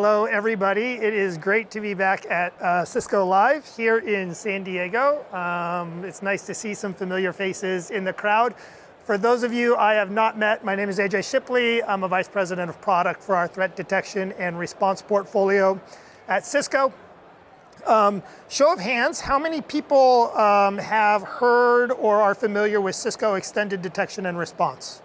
Hello, everybody. It is great to be back at Cisco Live here in San Diego. It's nice to see some familiar faces in the crowd. For those of you I have not met, my name is Shipley. I'm a Vice President of Product for our Threat Detection and Response portfolio at Cisco. Show of hands, how many people have heard or are familiar with Cisco Extended Detection and Response?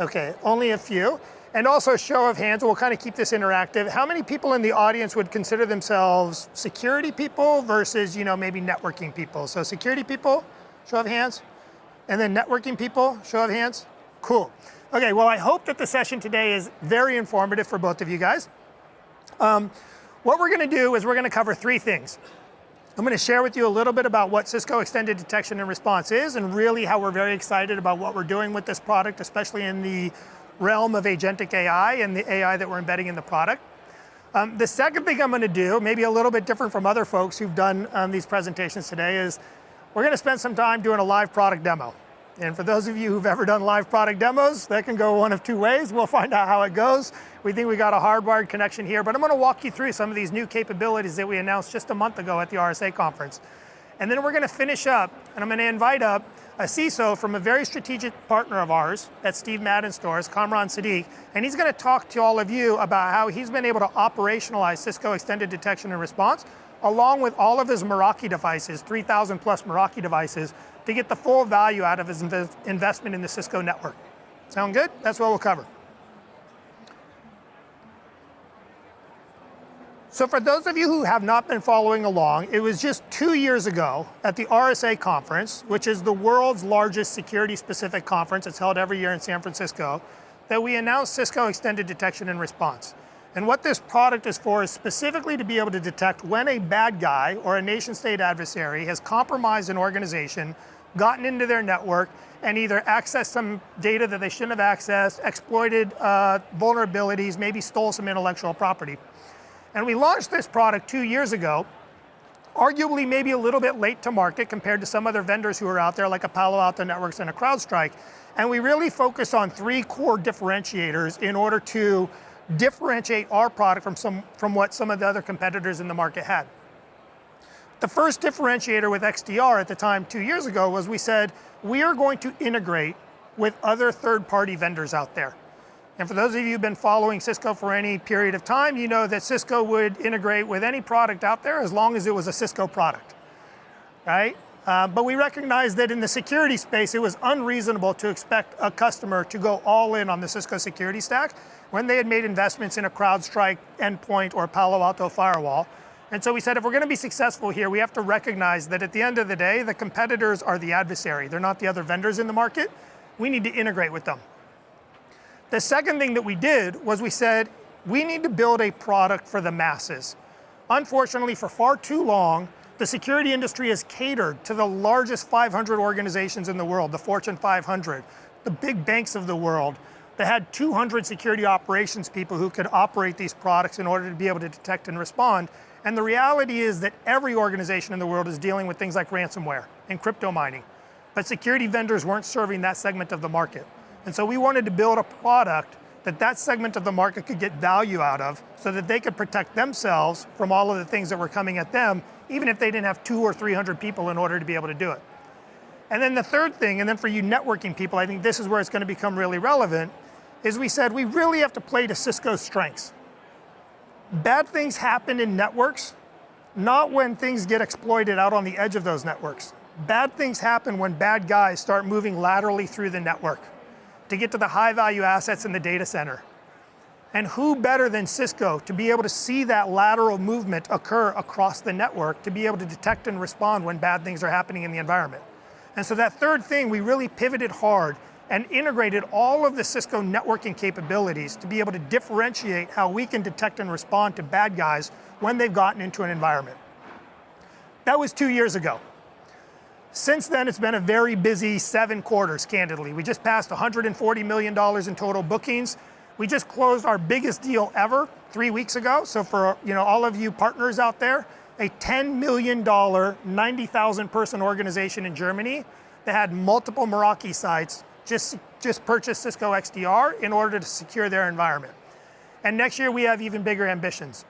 Okay, only a few. And also show of hands, we'll kind of keep this interactive. How many people in the audience would consider themselves security people versus, maybe networking people? So security people, show of hands. And then networking people, show of hands. Cool. Okay, well, I hope that the session today is very informative for both of you guys. What we're gonna do is we're gonna cover three things. I'm gonna share with you a little bit about what Cisco Extended Detection and Response is, and really how we're very excited about what we're doing with this product, especially in the realm of agentic AI and the AI that we're embedding in the product. The second thing I'm going to do, maybe a little bit different from other folks who've done these presentations today, is we're going to spend some time doing a live product demo. And for those of you who've ever done live product demos, that can go one of two ways. We'll find out how it goes. We think we got a hardwired connection here, but I'm going to walk you through some of these new capabilities that we announced just a month ago at the RSA conference. And then we're going to finish up, and I'm going to invite up a CISO from a very strategic partner of ours at Steve Madden stores, Kamran Siddique, and he's going to talk to all of you about how he's been able to operationalize Cisco Extended Detection and Response, along with all of his Meraki devices, 3,000 plus Meraki devices, to get the full value out of his investment in the Cisco network. Sound good? That's what we'll cover. So for those of you who have not been following along, it was just 2 years ago at the RSA conference, which is the world's largest security-specific conference. It's held every year in San Francisco, that we announced Cisco Extended Detection and Response. And what this product is for is specifically to be able to detect when a bad guy or a nation-state adversary has compromised an organization, gotten into their network, and either accessed some data that they shouldn't have accessed, exploited vulnerabilities, maybe stole some intellectual property. And we launched this product 2 years ago, arguably maybe a little bit late to market compared to some other vendors who are out there, like a Palo Alto Networks and a CrowdStrike. And we really focus on three core differentiators in order to differentiate our product from what some of the other competitors in the market had. The first differentiator with XDR at the time 2 years ago was we said, we are going to integrate with other third-party vendors out there. And for those of you who've been following Cisco for any period of time, you know that Cisco would integrate with any product out there as long as it was a Cisco product, right? But we recognized that in the security space, it was unreasonable to expect a customer to go all in on the Cisco security stack when they had made investments in a CrowdStrike endpoint or Palo Alto firewall. And so we said, if we're going to be successful here, we have to recognize that at the end of the day, the competitors are the adversary. They're not the other vendors in the market. We need to integrate with them. The second thing that we did was we said, we need to build a product for the masses. Unfortunately, for far too long, the security industry has catered to the largest 500 organizations in the world, the Fortune 500, the big banks of the world, that had 200 security operations people who could operate these products in order to be able to detect and respond. And the reality is that every organization in the world is dealing with things like ransomware and crypto mining. But security vendors weren't serving that segment of the market. And so we wanted to build a product that segment of the market could get value out of so that they could protect themselves from all of the things that were coming at them, even if they didn't have 200 or 300 people in order to be able to do it. And then the third thing, and then for you networking people, I think this is where it's going to become really relevant, is we said we really have to play to Cisco's strengths. Bad things happen in networks, not when things get exploited out on the edge of those networks. Bad things happen when bad guys start moving laterally through the network to get to the high value assets in the data center. And who better than Cisco to be able to see that lateral movement occur across the network to be able to detect and respond when bad things are happening in the environment. And so that third thing, we really pivoted hard and integrated all of the Cisco networking capabilities to be able to differentiate how we can detect and respond to bad guys when they've gotten into an environment. That was 2 years ago. Since then, it's been a very busy 7 quarters, candidly. We just passed $140 million in total bookings. We just closed our biggest deal ever 3 weeks ago. So for all of you partners out there, a $10 million, 90,000 person organization in Germany that had multiple Meraki sites just purchased Cisco XDR in order to secure their environment. And next year we have even bigger ambitions.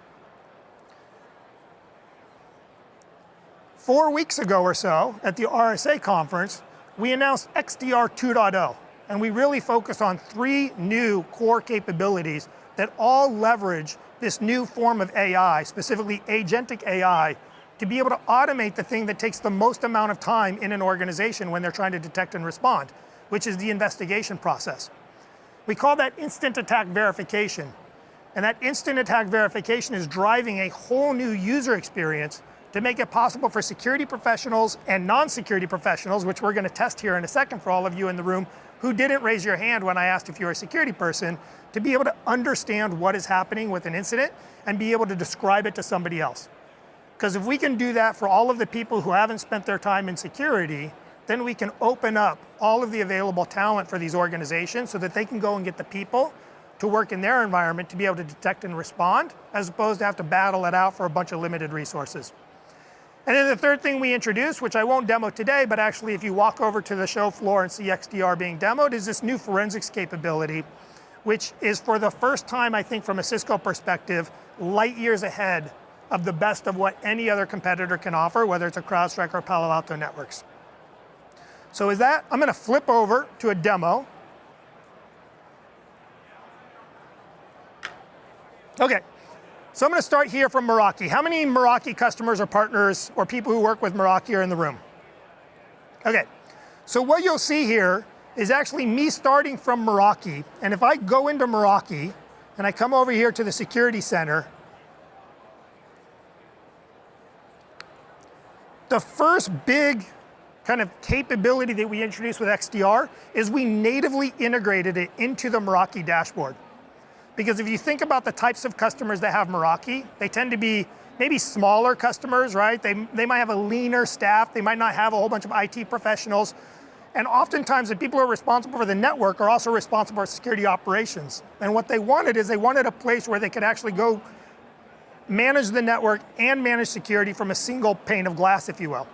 4 weeks ago or so at the RSA conference, we announced XDR 2.0, and we really focused on 3 new core capabilities that all leverage this new form of AI, specifically agentic AI, to be able to automate the thing that takes the most amount of time in an organization when they're trying to detect and respond, which is the investigation process. We call that instant attack verification. And that instant attack verification is driving a whole new user experience to make it possible for security professionals and non-security professionals, which we're going to test here in a second for all of you in the room who didn't raise your hand when I asked if you were a security person, to be able to understand what is happening with an incident and be able to describe it to somebody else. Because if we can do that for all of the people who haven't spent their time in security, then we can open up all of the available talent for these organizations so that they can go and get the people to work in their environment to be able to detect and respond, as opposed to have to battle it out for a bunch of limited resources. And then the third thing we introduced, which I won't demo today, but actually if you walk over to the show floor and see XDR being demoed, is this new forensics capability, which is for the first time, I think from a Cisco perspective, light years ahead of the best of what any other competitor can offer, whether it's a CrowdStrike or Palo Alto Networks. So with that, I'm going to flip over to a demo. Okay. So I'm going to start here from Meraki. How many Meraki customers or partners or people who work with Meraki are in the room? Okay, so what you'll see here is actually me starting from Meraki. And if I go into Meraki and I come over here to the security center, the first big kind of capability that we introduced with XDR is we natively integrated it into the Meraki dashboard. Because if you think about the types of customers that have Meraki, they tend to be maybe smaller customers, right? They might have a leaner staff. They might not have a whole bunch of IT professionals. And oftentimes the people who are responsible for the network are also responsible for security operations. And what they wanted is they wanted a place where they could actually go manage the network and manage security from a single pane of glass, if you will.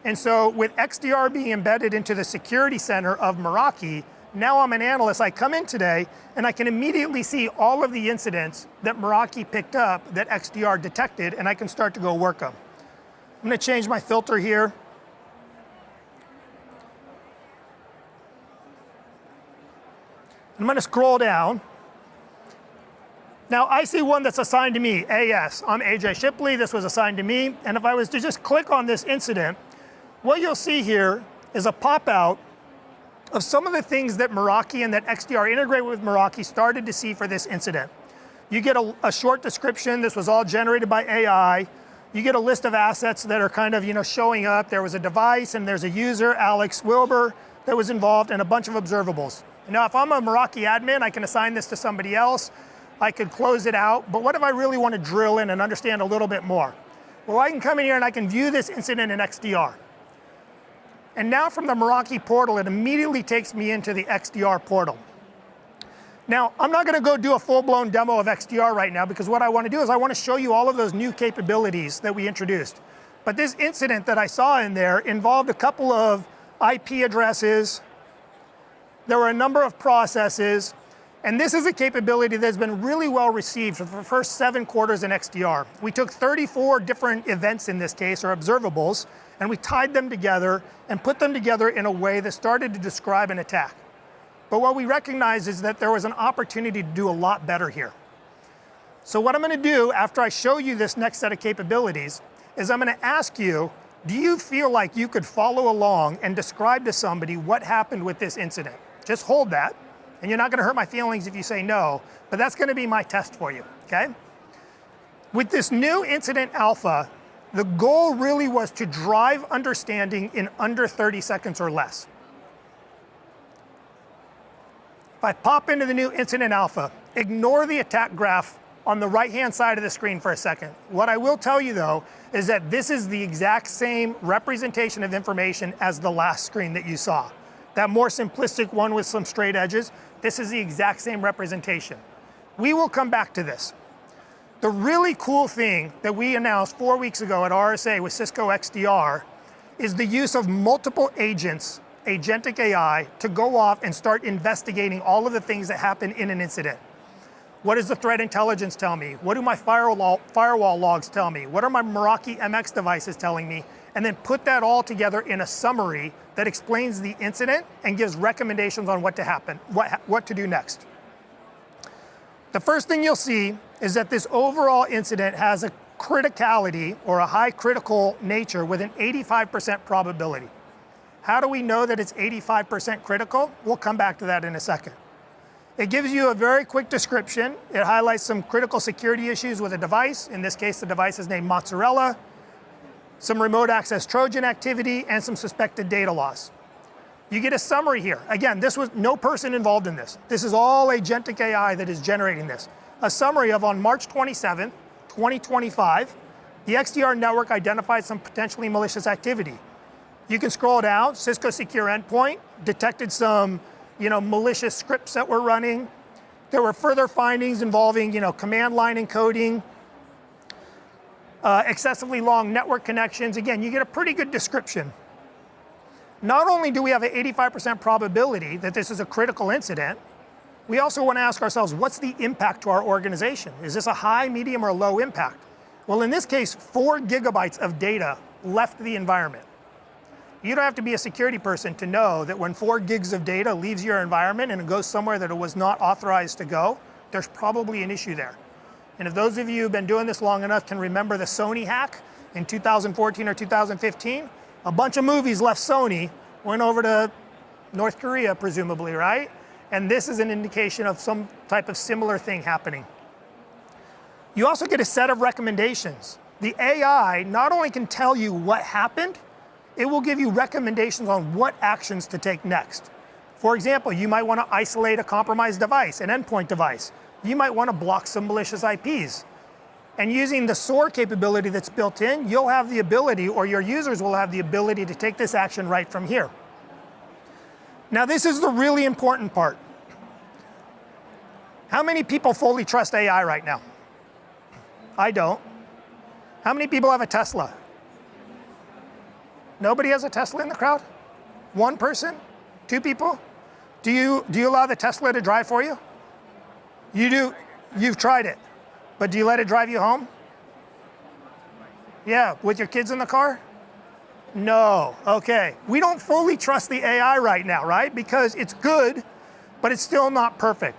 And so with XDR being embedded into the security center of Meraki, now I'm an analyst, I come in today and I can immediately see all of the incidents that Meraki picked up that XDR detected, and I can start to go work them. I'm going to change my filter here. I'm going to scroll down. Now I see one that's assigned to me, AS. I'm AJ Shipley, this was assigned to me, and if I was to just click on this incident, what you'll see here is a pop-out of some of the things that Meraki and that XDR integrated with Meraki started to see for this incident. You get a short description. This was all generated by AI. You get a list of assets that are kind of showing up. There was a device and there's a user, Alex Wilbur, that was involved, and a bunch of observables. Now, if I'm a Meraki admin, I can assign this to somebody else. I could close it out. But what if I really want to drill in and understand a little bit more? Well, I can come in here and I can view this incident in XDR. And now from the Meraki portal, it immediately takes me into the XDR portal. Now, I'm not going to go do a full-blown demo of XDR right now, because what I want to do is I want to show you all of those new capabilities that we introduced. But this incident that I saw in there involved a couple of IP addresses. There were a number of processes. And this is a capability that's been really well received for the first 7 quarters in XDR. We took 34 different events in this case, or observables, and we tied them together and put them together in a way that started to describe an attack. But what we recognized is that there was an opportunity to do a lot better here. So what I'm going to do after I show you this next set of capabilities is I'm going to ask you, do you feel like you could follow along and describe to somebody what happened with this incident? Just hold that. And you're not going to hurt my feelings if you say no, but that's going to be my test for you, okay? With this new incident alpha, the goal really was to drive understanding in under 30 seconds or less. If I pop into the new incident alpha, ignore the attack graph on the right-hand side of the screen for a second. What I will tell you though, is that this is the exact same representation of information as the last screen that you saw. That more simplistic one with some straight edges, this is the exact same representation. We will come back to this. The really cool thing that we announced 4 weeks ago at RSA with Cisco XDR is the use of multiple agents, agentic AI, to go off and start investigating all of the things that happen in an incident. What does the threat intelligence tell me? What do my firewall logs tell me? What are my Meraki MX devices telling me? And then put that all together in a summary that explains the incident and gives recommendations on what to happen, what to do next. The first thing you'll see is that this overall incident has a criticality or a high critical nature with an 85% probability. How do we know that it's 85% critical? We'll come back to that in a second. It gives you a very quick description. It highlights some critical security issues with a device. In this case, the device is named Mozzarella, some remote access Trojan activity, and some suspected data loss. You get a summary here. Again, this was no person involved in this. This is all agentic AI that is generating this. A summary of on March 27th, 2025, the XDR network identified some potentially malicious activity. You can scroll down, Cisco Secure Endpoint detected some malicious scripts that were running. There were further findings involving command line encoding, excessively long network connections. Again, you get a pretty good description. Not only do we have an 85% probability that this is a critical incident, we also want to ask ourselves, what's the impact to our organization? Is this a high, medium, or low impact? Well, in this case, 4 gigabytes of data left the environment. You don't have to be a security person to know that when 4 gigs of data leaves your environment and it goes somewhere that it was not authorized to go, there's probably an issue there. And if those of you who've been doing this long enough can remember the Sony hack in 2014 or 2015, a bunch of movies left Sony, went over to North Korea, presumably, right? And this is an indication of some type of similar thing happening. You also get a set of recommendations. The AI not only can tell you what happened, it will give you recommendations on what actions to take next. For example, you might want to isolate a compromised device, an endpoint device. You might want to block some malicious IPs. And using the SOAR capability that's built in, you'll have the ability, or your users will have the ability to take this action right from here. Now, this is the really important part. How many people fully trust AI right now? I don't. How many people have a Tesla? Nobody has a Tesla in the crowd? 1 person? 2 people? Do you allow the Tesla to drive for you? You do. You've tried it. But do you let it drive you home? Yeah, with your kids in the car? No, okay. We don't fully trust the AI right now, right? Because it's good, but it's still not perfect.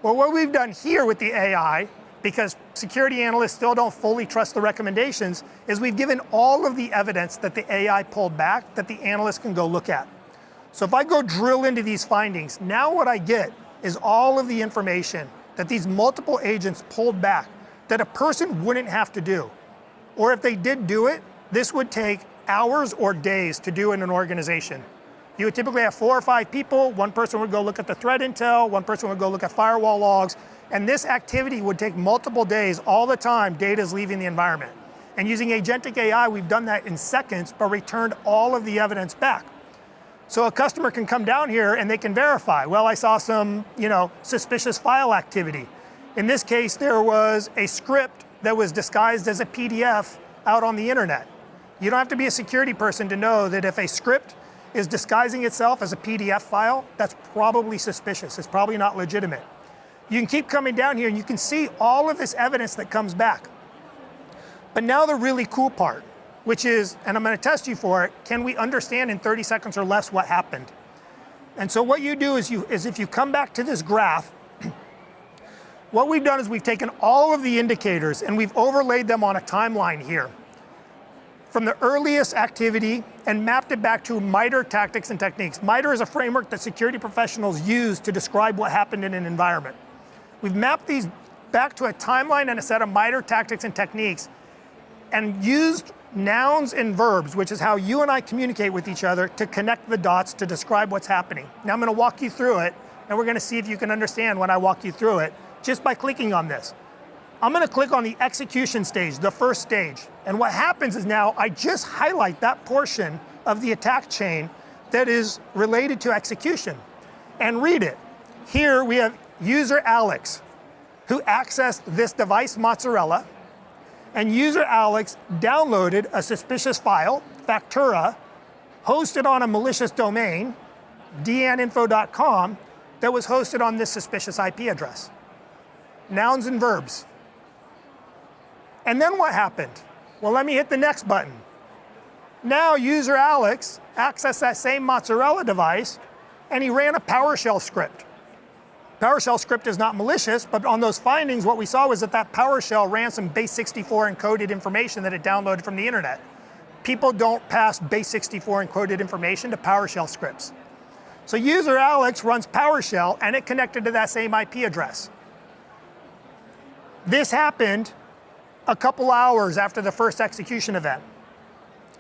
Well, what we've done here with the AI, because security analysts still don't fully trust the recommendations, is we've given all of the evidence that the AI pulled back that the analysts can go look at. So if I go drill into these findings, now what I get is all of the information that these multiple agents pulled back that a person wouldn't have to do. Or if they did do it, this would take hours or days to do in an organization. You would typically have 4 or 5 people. 1 person would go look at the threat intel, 1 person would go look at firewall logs, and this activity would take multiple days all the time data is leaving the environment. And using agentic AI, we've done that in seconds, but returned all of the evidence back. So a customer can come down here and they can verify, well, I saw some, suspicious file activity. In this case, there was a script that was disguised as a PDF out on the internet. You don't have to be a security person to know that if a script is disguising itself as a PDF file, that's probably suspicious. It's probably not legitimate. You can keep coming down here and you can see all of this evidence that comes back. But now the really cool part, which is, and I'm going to test you for it, can we understand in 30 seconds or less what happened? And so what you do is if you come back to this graph, what we've done is we've taken all of the indicators and we've overlaid them on a timeline here from the earliest activity and mapped it back to MITRE tactics and techniques. MITRE is a framework that security professionals use to describe what happened in an environment. We've mapped these back to a timeline and a set of MITRE tactics and techniques and used nouns and verbs, which is how you and I communicate with each other, to connect the dots to describe what's happening. Now I'm going to walk you through it, and we're going to see if you can understand when I walk you through it, just by clicking on this. I'm going to click on the execution stage, the first stage. And what happens is now I just highlight that portion of the attack chain that is related to execution and read it. Here we have user Alex, who accessed this device Mozzarella, and user Alex downloaded a suspicious file, Factura, hosted on a malicious domain, dninfo.com, that was hosted on this suspicious IP address. nouns and verbs. And then what happened? Well, let me hit the next button. Now user Alex accessed that same mozzarella device and he ran a PowerShell script. PowerShell script is not malicious, but on those findings, what we saw was that PowerShell ran some base64 encoded information that it downloaded from the internet. People don't pass base64 encoded information to PowerShell scripts. So user Alex runs PowerShell and it connected to that same IP address. This happened a couple hours after the first execution event.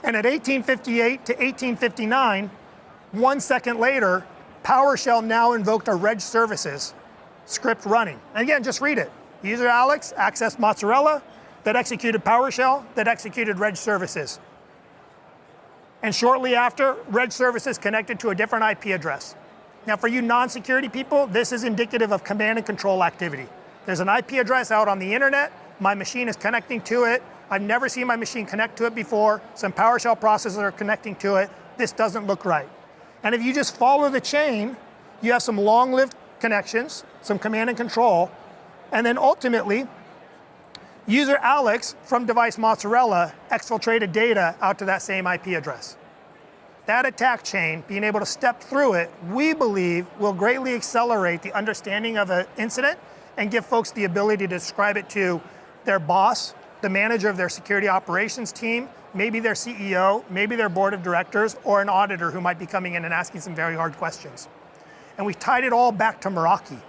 And at 1858 to 1859, 1 second later, PowerShell now invoked a reg services script running. And again, just read it. User Alex accessed mozzarella that executed PowerShell that executed reg services. And shortly after, reg services connected to a different IP address. Now for you non-security people, this is indicative of command and control activity. There's an IP address out on the internet, my machine is connecting to it, I've never seen my machine connect to it before, some PowerShell processors are connecting to it, this doesn't look right. And if you just follow the chain, you have some long-lived connections, some command and control, and then ultimately, user Alex from device mozzarella exfiltrated data out to that same IP address. That attack chain, being able to step through it, we believe will greatly accelerate the understanding of an incident and give folks the ability to describe it to their boss, the manager of their security operations team, maybe their CEO, maybe their board of directors, or an auditor who might be coming in and asking some very hard questions. And we tied it all back to Meraki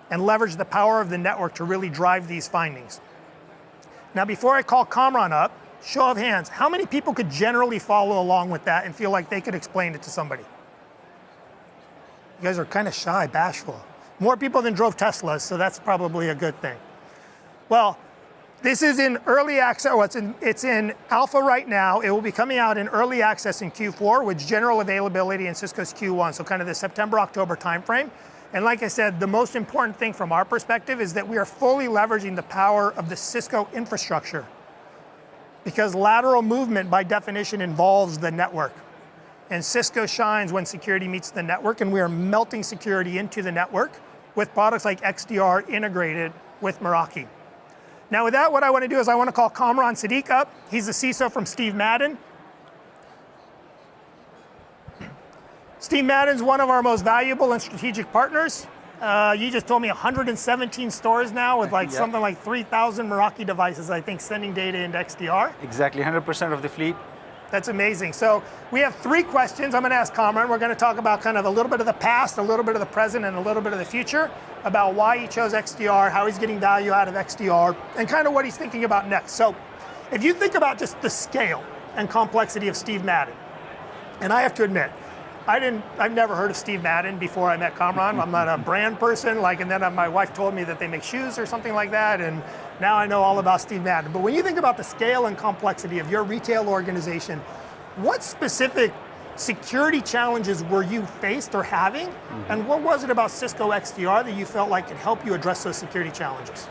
and leveraged the power of the network to really drive these findings. Now, before I call Kamran up, show of hands, how many people could generally follow along with that and feel like they could explain it to somebody? You guys are kind of shy, bashful. More people than drove Teslas, so that's probably a good thing. Well, this is in early access, it's in alpha right now. It will be coming out in early access in Q4 with general availability in Cisco's Q1, so kind of the September-October timeframe. And like I said, the most important thing from our perspective is that we are fully leveraging the power of the Cisco infrastructure, because lateral movement by definition involves the network. And Cisco shines when security meets the network, and we are melting security into the network with products like XDR integrated with Meraki. Now with that, what I want to do is I want to call Kamran Siddique up. He's the CISO from Steve Madden. Steve Madden's one of our most valuable and strategic partners. You just told me 117 stores now with like something like 3,000 Meraki devices, I think, sending data into XDR. Exactly, 100% of the fleet. That's amazing. So we have 3 questions I'm going to ask Kamran. We're going to talk about kind of a little bit of the past, a little bit of the present, and a little bit of the future, about why he chose XDR, how he's getting value out of XDR, and kind of what he's thinking about next. So if you think about just the scale and complexity of Steve Madden, and I have to admit, I've never heard of Steve Madden before I met Kamran. I'm not a brand person, and then my wife told me that they make shoes or something like that, and now I know all about Steve Madden. But when you think about the scale and complexity of your retail organization, what specific security challenges were you faced or having, and what was it about Cisco XDR that you felt like could help you address those security challenges?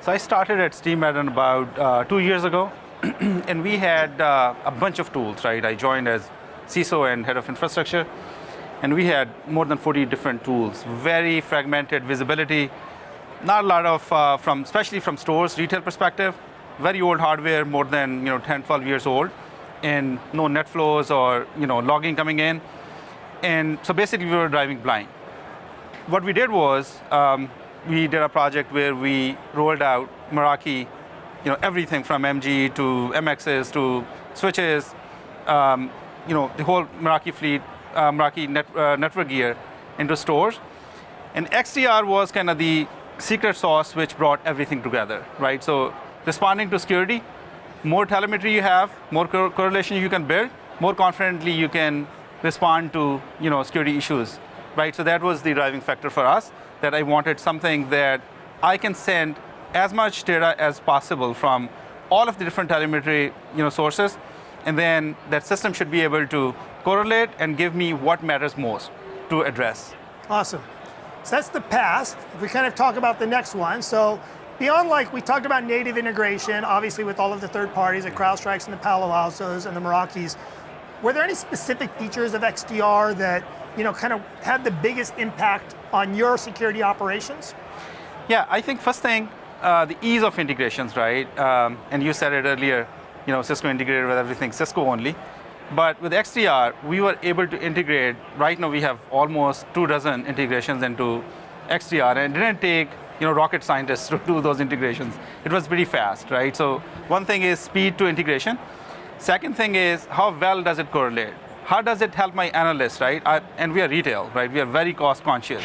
So I started at Steve Madden about 2 years ago, and we had a bunch of tools, right? I joined as CISO and Head of Infrastructure, and we had more than 40 different tools, very fragmented visibility, not a lot of, especially from stores, retail perspective, very old hardware, more than 10, 12 years old, and no net flows or logging coming in. And so basically we were driving blind. What we did was, we did a project where we rolled out Meraki, everything from MG to MXs to switches, the whole Meraki fleet, Meraki network gear into stores. And XDR was kind of the secret sauce which brought everything together, right? So responding to security, more telemetry you have, more correlation you can build, more confidently you can respond to security issues, right? So that was the driving factor for us, that I wanted something that I can send as much data as possible from all of the different telemetry sources, and then that system should be able to correlate and give me what matters most to address. Awesome. So that's the past. If we kind of talk about the next one, so beyond we talked about native integration, obviously with all of the third parties, the CrowdStrikes and the Palo Altos and the Merakis, were there any specific features of XDR that kind of had the biggest impact on your security operations? Yeah, I think first thing, the ease of integrations, right? And you said it earlier, Cisco integrated with everything Cisco only. But with XDR, we were able to integrate, right now we have almost 24 integrations into XDR, and it didn't take rocket scientists to do those integrations. It was pretty fast, right? So one thing is speed to integration. Second thing is how well does it correlate? How does it help my analysts, right? And we are retail, right? We are very cost conscious.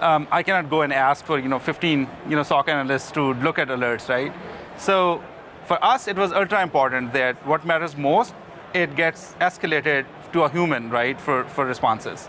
I cannot go and ask for 15 SOC analysts to look at alerts, right? So for us, it was ultra important that what matters most, it gets escalated to a human, right, for responses.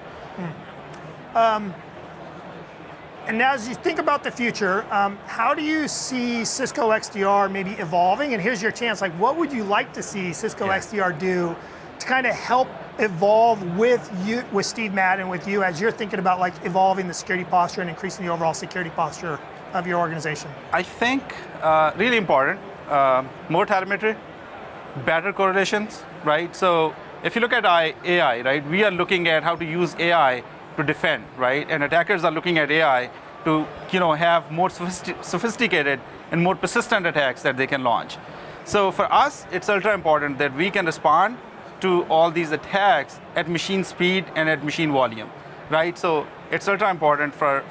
And as you think about the future, how do you see Cisco XDR maybe evolving? And here's your chance, like what would you like to see Cisco XDR do to kind of help evolve with you, with Steve Madden, with you, as you're thinking about like evolving the security posture and increasing the overall security posture of your organization? I think really important, more telemetry, better correlations, right? So if you look at AI, right, we are looking at how to use AI to defend, right? And attackers are looking at AI to have more sophisticated and more persistent attacks that they can launch. So for us, it's ultra important that we can respond to all these attacks at machine speed and at machine volume, right? So it's ultra important for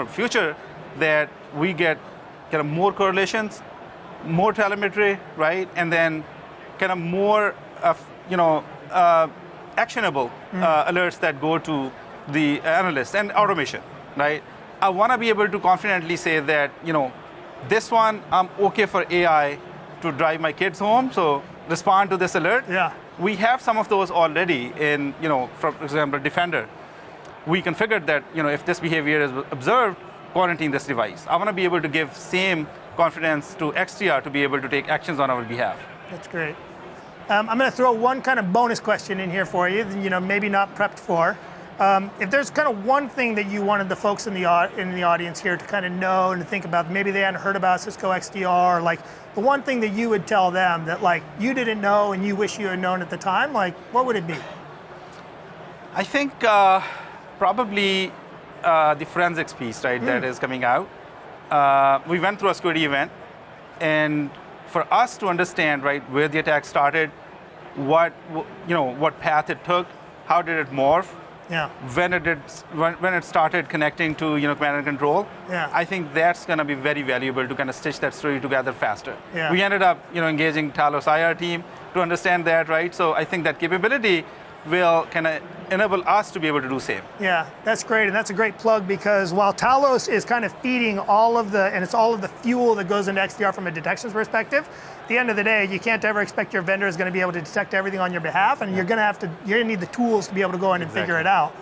future that we get kind of more correlations, more telemetry, right? And then kind of more actionable alerts that go to the analyst and automation, right? I want to be able to confidently say that, this one, I'm okay for AI to drive my kids home, so respond to this alert. Yeah. We have some of those already in, for example, Defender. We configured that, if this behavior is observed, quarantine this device. I want to be able to give same confidence to XDR to be able to take actions on our behalf. That's great. I'm going to throw one kind of bonus question in here for you, maybe not prepped for. If there's kind of one thing that you wanted the folks in the audience here to kind of know and to think about, maybe they hadn't heard about Cisco XDR, like the one thing that you would tell them that like you didn't know and you wish you had known at the time, like what would it be? I think probably the forensics piece, right, that is coming out. We went through a security event, and for us to understand, right, where the attack started, what path it took, how did it morph, when it started connecting to command and control, I think that's going to be very valuable to kind of stitch that story together faster. We ended up engaging Talos IR team to understand that, right? So I think that capability will kind of enable us to be able to do same. Yeah, that's great, and that's a great plug because while Talos is kind of feeding all of the fuel that goes into XDR from a detections perspective, at the end of the day, you can't ever expect your vendor is going to be able to detect everything on your behalf, and you're going to need the tools to be able to go in and figure it out.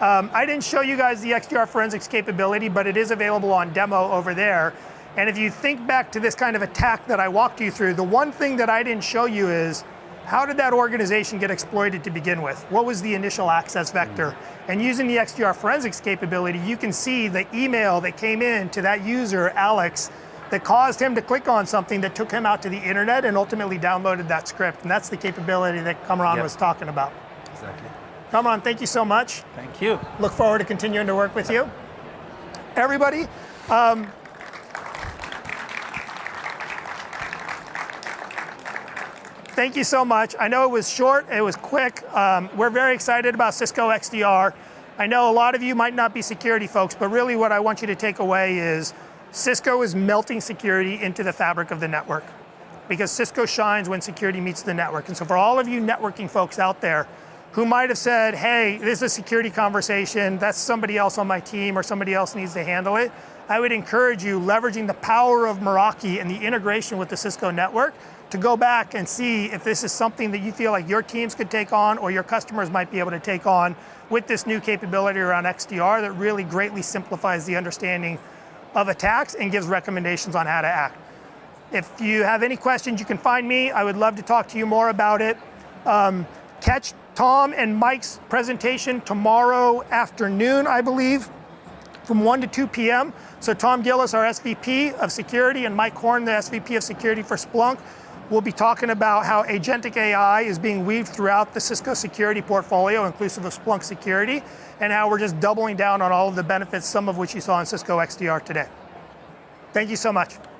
I didn't show you guys the XDR forensics capability, but it is available on demo over there. And if you think back to this kind of attack that I walked you through, the one thing that I didn't show you is how did that organization get exploited to begin with? What was the initial access vector? And using the XDR forensics capability, you can see the email that came in to that user, Alex, that caused him to click on something that took him out to the internet and ultimately downloaded that script. And that's the capability that Kamran was talking about. Exactly. Kamran, thank you so much. Thank you. Look forward to continuing to work with you. Everybody, thank you so much. I know it was short, it was quick. We're very excited about Cisco XDR. I know a lot of you might not be security folks, but really what I want you to take away is Cisco is melting security into the fabric of the network because Cisco shines when security meets the network. And so for all of you networking folks out there who might have said, hey, this is a security conversation, that's somebody else on my team or somebody else needs to handle it, I would encourage you, leveraging the power of Meraki and the integration with the Cisco network, to go back and see if this is something that you feel like your teams could take on or your customers might be able to take on with this new capability around XDR that really greatly simplifies the understanding of attacks and gives recommendations on how to act. If you have any questions, you can find me. I would love to talk to you more about it. Catch Tom and Mike's presentation tomorrow afternoon, I believe, from 1 to 2 p.m. So Tom Gillis, our SVP of Security, and Mike Horn, the SVP of Security for Splunk, we'll be talking about how agentic AI is being weaved throughout the Cisco security portfolio, inclusive of Splunk Security, and how we're just doubling down on all of the benefits, some of which you saw in Cisco XDR today. Thank you so much.